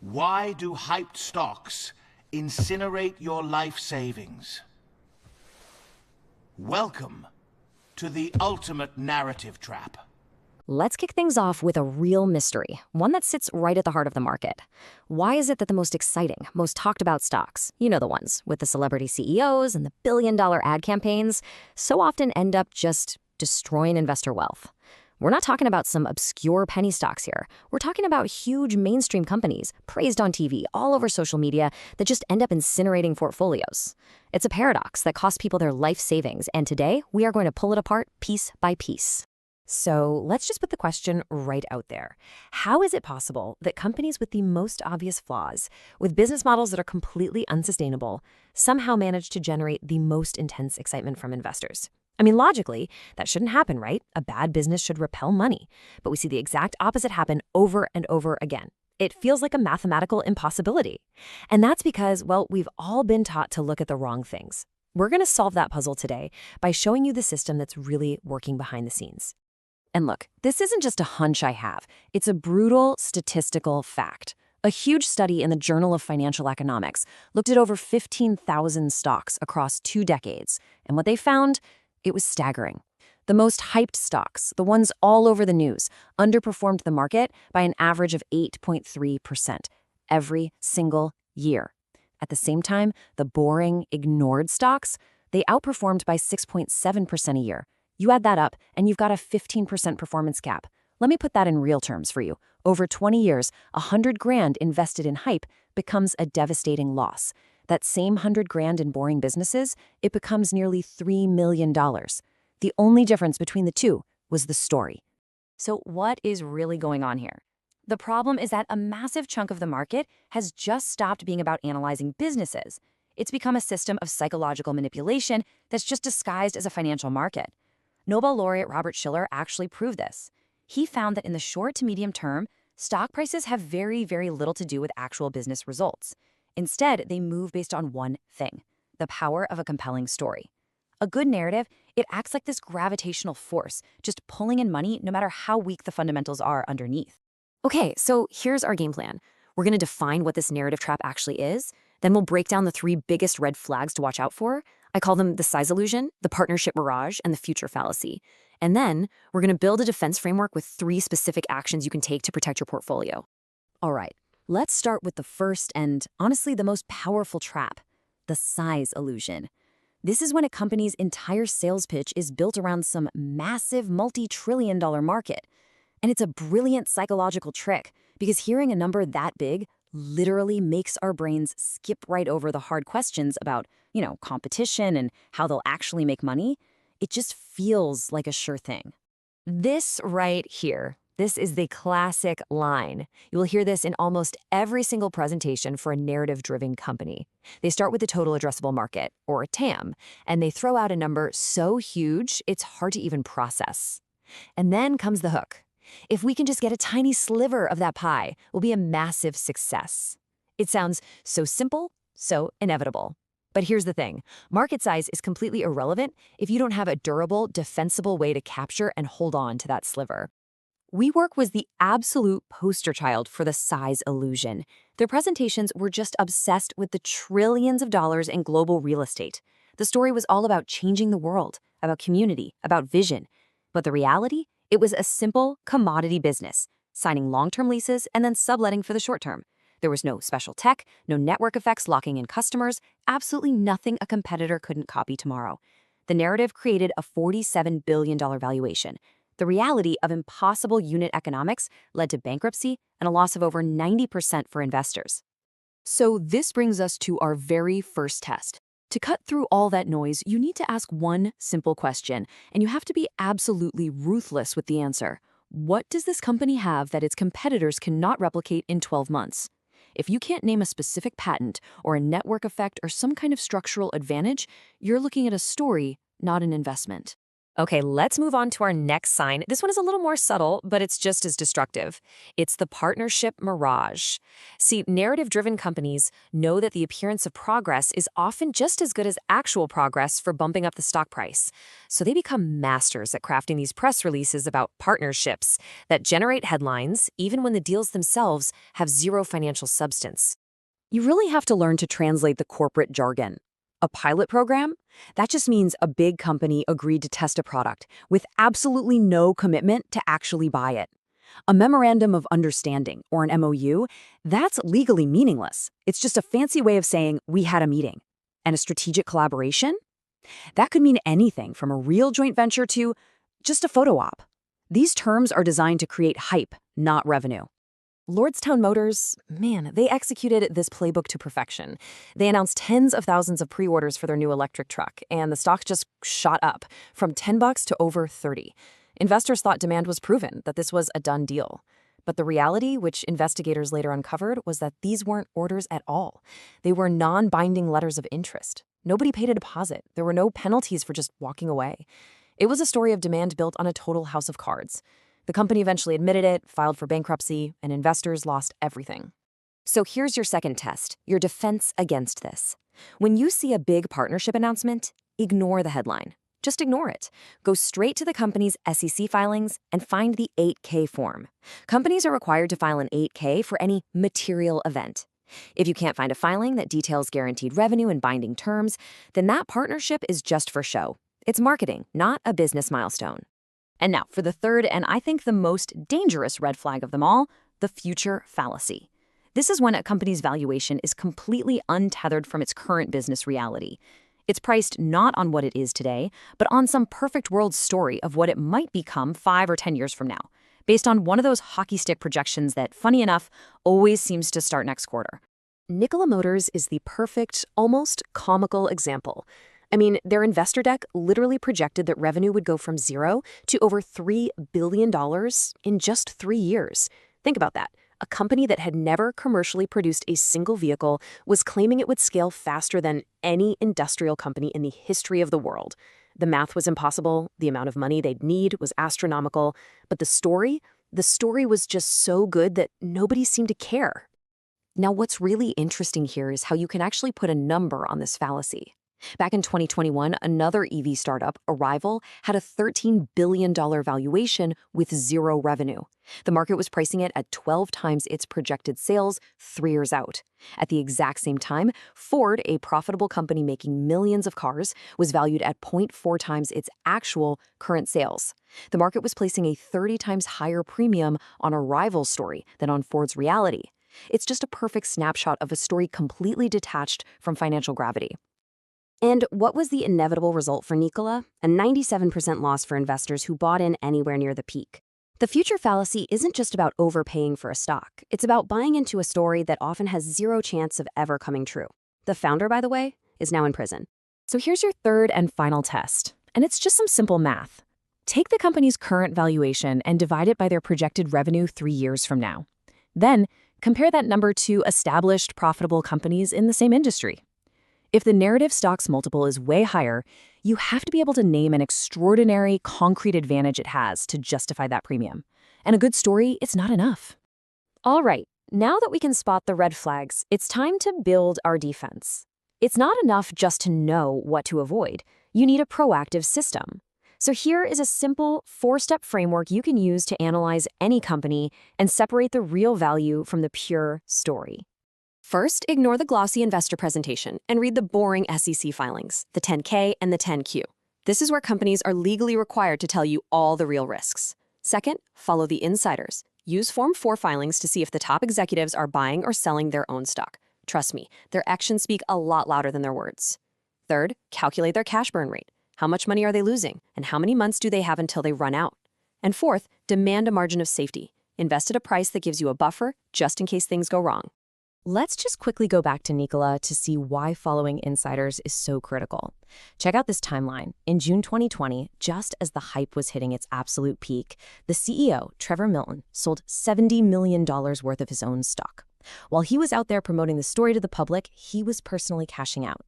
Why do hyped stocks incinerate your life savings? Welcome to the ultimate narrative trap. Let's kick things off with a real mystery, one that sits right at the heart of the market. Why is it that the most exciting, most talked about stocks, you know the ones with the celebrity CEOs and the billion-dollar ad campaigns, so often end up just destroying investor wealth? We're not talking about some obscure penny stocks here. We're talking about huge mainstream companies, praised on TV, all over social media, that just end up incinerating portfolios. It's a paradox that costs people their life savings, and today we are going to pull it apart piece by piece. So let's just put the question right out there. How is it possible that companies with the most obvious flaws, with business models that are completely unsustainable, somehow manage to generate the most intense excitement from investors? I mean, logically, that shouldn't happen, right? A bad business should repel money. But we see the exact opposite happen over and over again. It feels like a mathematical impossibility. And that's because, well, we've all been taught to look at the wrong things. We're going to solve that puzzle today by showing you the system that's really working behind the scenes. And look, this isn't just a hunch I have. It's a brutal statistical fact. A huge study in the Journal of Financial Economics looked at over 15,000 stocks across 2 decades. And what they found? It was staggering. The most hyped stocks, the ones all over the news, underperformed the market by an average of 8.3% every single year. At the same time, the boring, ignored stocks, they outperformed by 6.7% a year. You add that up, and you've got a 15% performance gap. Let me put that in real terms for you. Over 20 years, $100,000 invested in hype becomes a devastating loss. That same $100,000 in boring businesses, it becomes nearly $3 million. The only difference between the two was the story. So what is really going on here? The problem is that a massive chunk of the market has just stopped being about analyzing businesses. It's become a system of psychological manipulation that's just disguised as a financial market. Nobel laureate Robert Shiller actually proved this. He found that in the short to medium term, stock prices have very, very little to do with actual business results. Instead, they move based on one thing: the power of a compelling story. A good narrative, it acts like this gravitational force, just pulling in money no matter how weak the fundamentals are underneath. Okay, so here's our game plan. We're going to define what this narrative trap actually is. Then we'll break down the 3 biggest red flags to watch out for. I call them the size illusion, the partnership mirage, and the future fallacy. And then we're going to build a defense framework with 3 specific actions you can take to protect your portfolio. All right, let's start with the first and, honestly, the most powerful trap: the size illusion. This is when a company's entire sales pitch is built around some massive multi-trillion-dollar market. And it's a brilliant psychological trick, because hearing a number that big literally makes our brains skip right over the hard questions about, competition and how they'll actually make money. It just feels like a sure thing. This right here, this is the classic line. You will hear this in almost every single presentation for a narrative-driven company. They start with the total addressable market, or TAM, and they throw out a number so huge it's hard to even process. And then comes the hook. If we can just get a tiny sliver of that pie, we'll be a massive success. It sounds so simple, so inevitable. But here's the thing. Market size is completely irrelevant if you don't have a durable, defensible way to capture and hold on to that sliver. WeWork was the absolute poster child for the size illusion. Their presentations were just obsessed with the trillions of dollars in global real estate. The story was all about changing the world, about community, about vision. But the reality? It was a simple commodity business, signing long-term leases and then subletting for the short term. There was no special tech, no network effects locking in customers, absolutely nothing a competitor couldn't copy tomorrow. The narrative created a $47 billion valuation. The reality of impossible unit economics led to bankruptcy and a loss of over 90% for investors. So this brings us to our very first test. To cut through all that noise, you need to ask one simple question, and you have to be absolutely ruthless with the answer. What does this company have that its competitors cannot replicate in 12 months? If you can't name a specific patent or a network effect or some kind of structural advantage, you're looking at a story, not an investment. Okay, let's move on to our next sign. This one is a little more subtle, but it's just as destructive. It's the partnership mirage. See, narrative-driven companies know that the appearance of progress is often just as good as actual progress for bumping up the stock price. So they become masters at crafting these press releases about partnerships that generate headlines, even when the deals themselves have zero financial substance. You really have to learn to translate the corporate jargon. A pilot program? That just means a big company agreed to test a product with absolutely no commitment to actually buy it. A memorandum of understanding, or an MOU, that's legally meaningless. It's just a fancy way of saying we had a meeting. And a strategic collaboration? That could mean anything from a real joint venture to just a photo op. These terms are designed to create hype, not revenue. Lordstown Motors, man, they executed this playbook to perfection. They announced tens of thousands of pre-orders for their new electric truck, and the stock just shot up from $10 to over 30. Investors thought demand was proven, that this was a done deal. But the reality, which investigators later uncovered, was that these weren't orders at all. They were non-binding letters of interest. Nobody paid a deposit. There were no penalties for just walking away. It was a story of demand built on a total house of cards. The company eventually admitted it, filed for bankruptcy, and investors lost everything. So here's your second test, your defense against this. When you see a big partnership announcement, ignore the headline. Just ignore it. Go straight to the company's SEC filings and find the 8K form. Companies are required to file an 8K for any material event. If you can't find a filing that details guaranteed revenue and binding terms, then that partnership is just for show. It's marketing, not a business milestone. And now for the third, and I think the most dangerous red flag of them all, the future fallacy. This is when a company's valuation is completely untethered from its current business reality. It's priced not on what it is today, but on some perfect world story of what it might become 5 or 10 years from now, based on one of those hockey stick projections that, funny enough, always seems to start next quarter. Nikola Motors is the perfect, almost comical example. I mean, their investor deck literally projected that revenue would go from zero to over $3 billion in just 3 years. Think about that. A company that had never commercially produced a single vehicle was claiming it would scale faster than any industrial company in the history of the world. The math was impossible, the amount of money they'd need was astronomical, but the story was just so good that nobody seemed to care. Now, what's really interesting here is how you can actually put a number on this fallacy. Back in 2021, another EV startup, Arrival, had a $13 billion valuation with zero revenue. The market was pricing it at 12 times its projected sales 3 years out. At the exact same time, Ford, a profitable company making millions of cars, was valued at 0.4 times its actual current sales. The market was placing a 30 times higher premium on Arrival's story than on Ford's reality. It's just a perfect snapshot of a story completely detached from financial gravity. And what was the inevitable result for Nikola? A 97% loss for investors who bought in anywhere near the peak. The future fallacy isn't just about overpaying for a stock. It's about buying into a story that often has zero chance of ever coming true. The founder, by the way, is now in prison. So here's your third and final test, and it's just some simple math. Take the company's current valuation and divide it by their projected revenue 3 years from now. Then, compare that number to established, profitable companies in the same industry. If the narrative stock's multiple is way higher, you have to be able to name an extraordinary, concrete advantage it has to justify that premium. And a good story, it's not enough. All right, now that we can spot the red flags, it's time to build our defense. It's not enough just to know what to avoid. You need a proactive system. So here is a simple 4-step framework you can use to analyze any company and separate the real value from the pure story. First, ignore the glossy investor presentation and read the boring SEC filings, the 10K and the 10Q. This is where companies are legally required to tell you all the real risks. Second, follow the insiders. Use Form 4 filings to see if the top executives are buying or selling their own stock. Trust me, their actions speak a lot louder than their words. Third, calculate their cash burn rate. How much money are they losing, and how many months do they have until they run out? And fourth, demand a margin of safety. Invest at a price that gives you a buffer just in case things go wrong. Let's just quickly go back to Nikola to see why following insiders is so critical. Check out this timeline. In June 2020, just as the hype was hitting its absolute peak, the CEO, Trevor Milton, sold $70 million worth of his own stock. While he was out there promoting the story to the public, he was personally cashing out.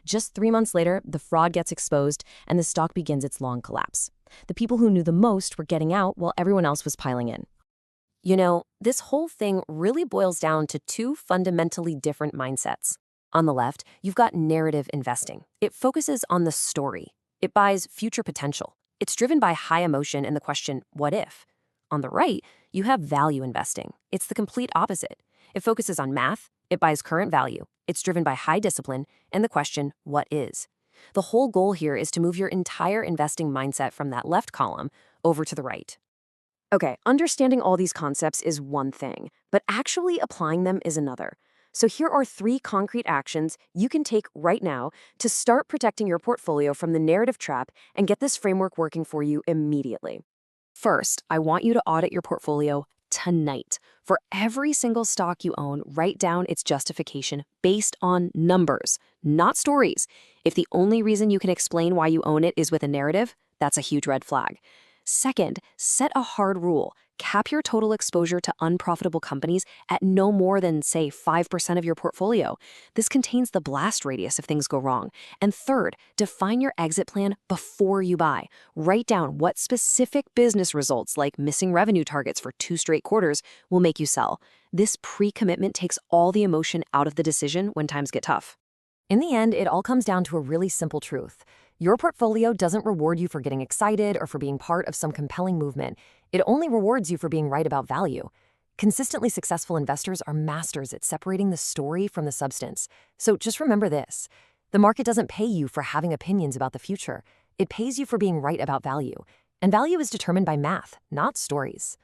Just 3 months later, the fraud gets exposed and the stock begins its long collapse. The people who knew the most were getting out while everyone else was piling in. You know, this whole thing really boils down to two fundamentally different mindsets. On the left, you've got narrative investing. It focuses on the story. It buys future potential. It's driven by high emotion and the question, what if? On the right, you have value investing. It's the complete opposite. It focuses on math. It buys current value. It's driven by high discipline and the question, what is? The whole goal here is to move your entire investing mindset from that left column over to the right. Okay, understanding all these concepts is one thing, but actually applying them is another. So here are 3 concrete actions you can take right now to start protecting your portfolio from the narrative trap and get this framework working for you immediately. First, I want you to audit your portfolio tonight. For every single stock you own, write down its justification based on numbers, not stories. If the only reason you can explain why you own it is with a narrative, that's a huge red flag. Second, set a hard rule. Cap your total exposure to unprofitable companies at no more than, say, 5% of your portfolio. This contains the blast radius if things go wrong. And third, define your exit plan before you buy. Write down what specific business results, like missing revenue targets for 2 straight quarters, will make you sell. This pre-commitment takes all the emotion out of the decision when times get tough. In the end, it all comes down to a really simple truth. Your portfolio doesn't reward you for getting excited or for being part of some compelling movement. It only rewards you for being right about value. Consistently successful investors are masters at separating the story from the substance. So just remember this. The market doesn't pay you for having opinions about the future. It pays you for being right about value. And value is determined by math, not stories.